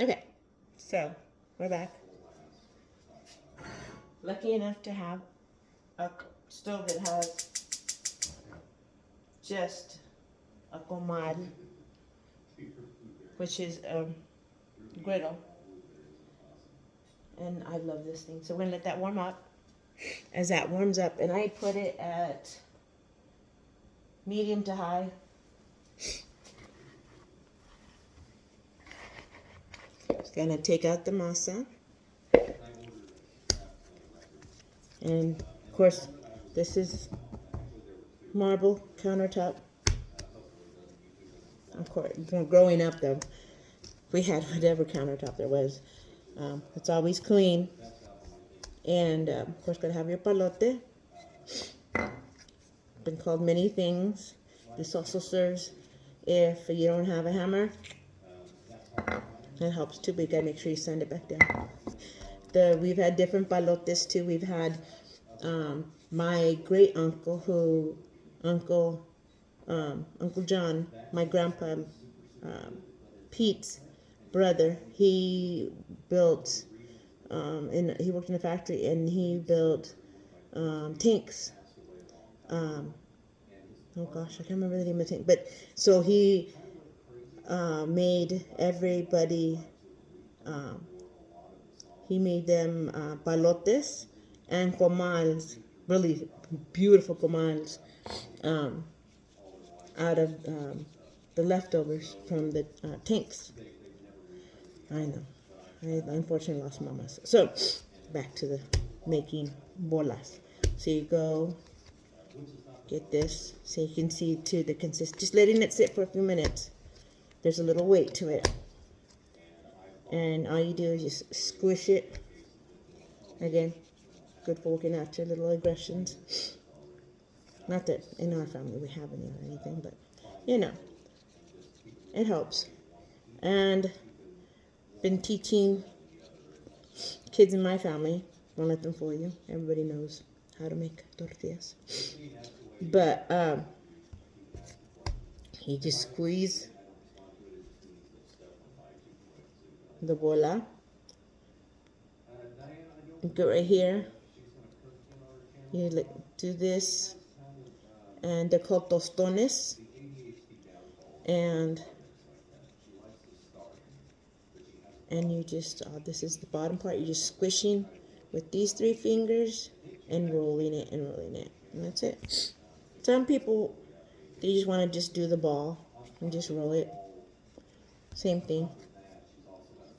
Okay, so we're back. Lucky enough to have a stove that has just a comal, which is a griddle. And I love this thing. So we're gonna let that warm up. As that warms up, and I put it at medium to high. Just gonna take out the masa. And of course, this is marble countertop. Of course, growing up though, we had whatever countertop there was. It's always clean. And of course, gotta have your palote. Been called many things. This also serves if you don't have a hammer. It helps too, but you gotta make sure you sand it back down. We've had different palotes too. We've had my great uncle, Uncle John, my grandpa Pete's brother. He built, he worked in a factory and he built tanks. Oh gosh, I can't remember the name of the tank, but so he made everybody. He made them palotes and comals, really beautiful comals, out of the leftovers from the tanks. I know. I unfortunately lost my muscle. So, back to the making bolas. So you go, get this, so you can see to the consistency. Just letting it sit for a few minutes. There's a little weight to it. And all you do is just squish it. Again, good for working out your little aggressions. Not that in our family we have any or anything, but you know, it helps. And been teaching kids in my family. Don't let them fool you. Everybody knows how to make tortillas. But you just squeeze the bola. Go right here. You do this, and they're called tostones. And you just, this is the bottom part. You're just squishing with these 3 fingers and rolling it and rolling it, and that's it. Some people, they just want to just do the ball and just roll it. Same thing.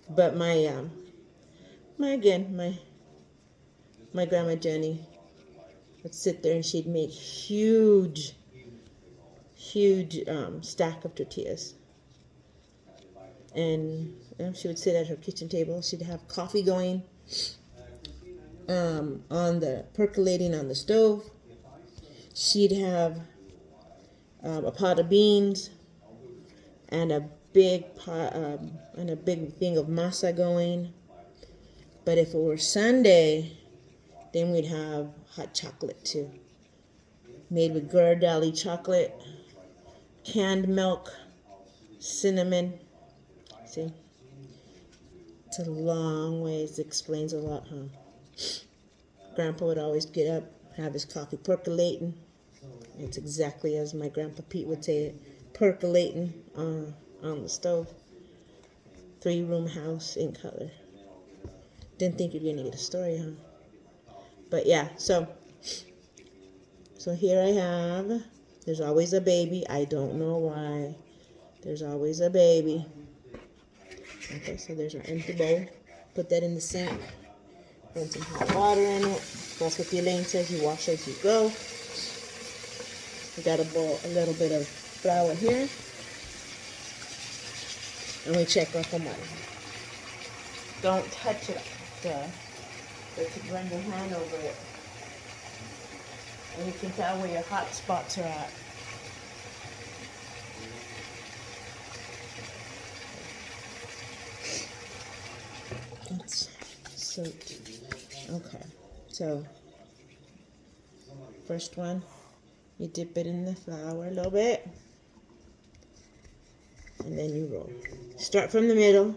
But my grandma Jenny would sit there and she'd make huge stack of tortillas. And she would sit at her kitchen table. She'd have coffee going percolating on the stove. She'd have a pot of beans and a big pot and a big thing of masa going. But if it were Sunday, then we'd have hot chocolate too, made with Ghirardelli chocolate, canned milk, cinnamon. See, it's a long ways. It explains a lot, huh? Grandpa would always get up, have his coffee percolating. It's exactly as my grandpa Pete would say it, percolating on the stove. 3-room house in color. Didn't think you'd gonna get a story, huh? But yeah, so here I have, there's always a baby. I don't know why. There's always a baby. Okay, so there's our empty bowl. Put that in the sink. Put some hot water in it. That's what Elaine says, you wash as you go. We got a little bit of flour here. And we check our comal. Don't touch it. To run your hand over it. And you can tell where your hot spots are at. It's soaked. Okay, so first one, you dip it in the flour a little bit, and then you roll. Start from the middle,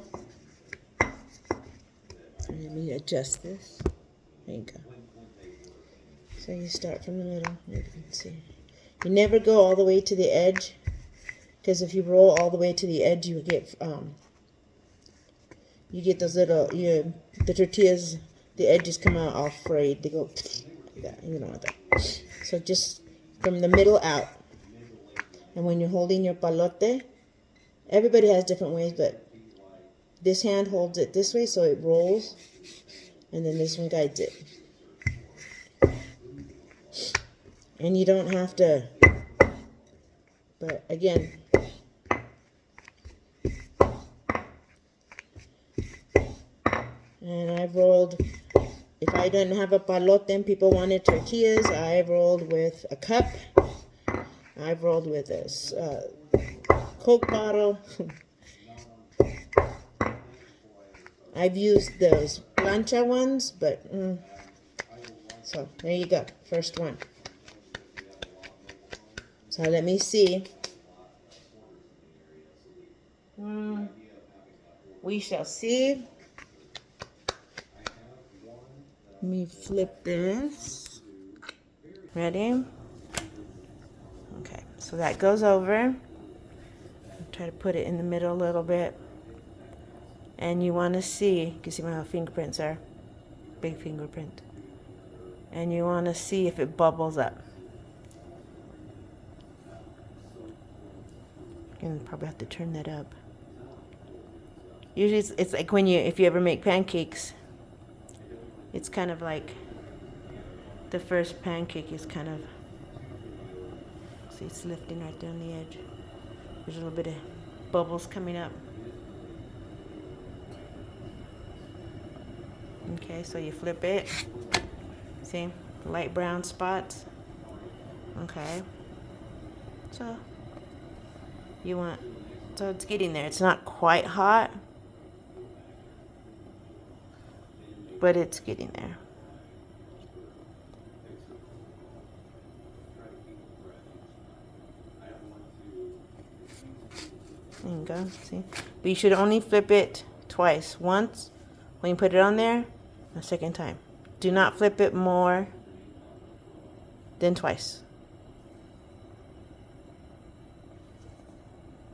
Let me adjust this. There you go. So you start from the middle. You can see. You never go all the way to the edge, because if you roll all the way to the edge, you get those little the tortillas. The edges come out all frayed. They go like that. You know what that. So just from the middle out. And when you're holding your palote, everybody has different ways, but this hand holds it this way so it rolls, and then this one guides it. And you don't have to, but again, and I've rolled, if I didn't have a palote and people wanted tortillas, I've rolled with a cup, I've rolled with this Coke bottle. I've used those plancha ones, but so there you go, first one. So let me see. We shall see. Let me flip this. Ready? Okay, so that goes over. I'll try to put it in the middle a little bit. And you want to see, you can see where my fingerprints are. Big fingerprint. And you want to see if it bubbles up. You're going to probably have to turn that up. Usually it's like if you ever make pancakes, it's kind of like the first pancake is kind of, see, it's lifting right there on the edge. There's a little bit of bubbles coming up. Okay, so you flip it. See, light brown spots. Okay. So it's getting there. It's not quite hot, but it's getting there. There you go, see? But you should only flip it twice. Once when you put it on there, a second time. Do not flip it more than twice.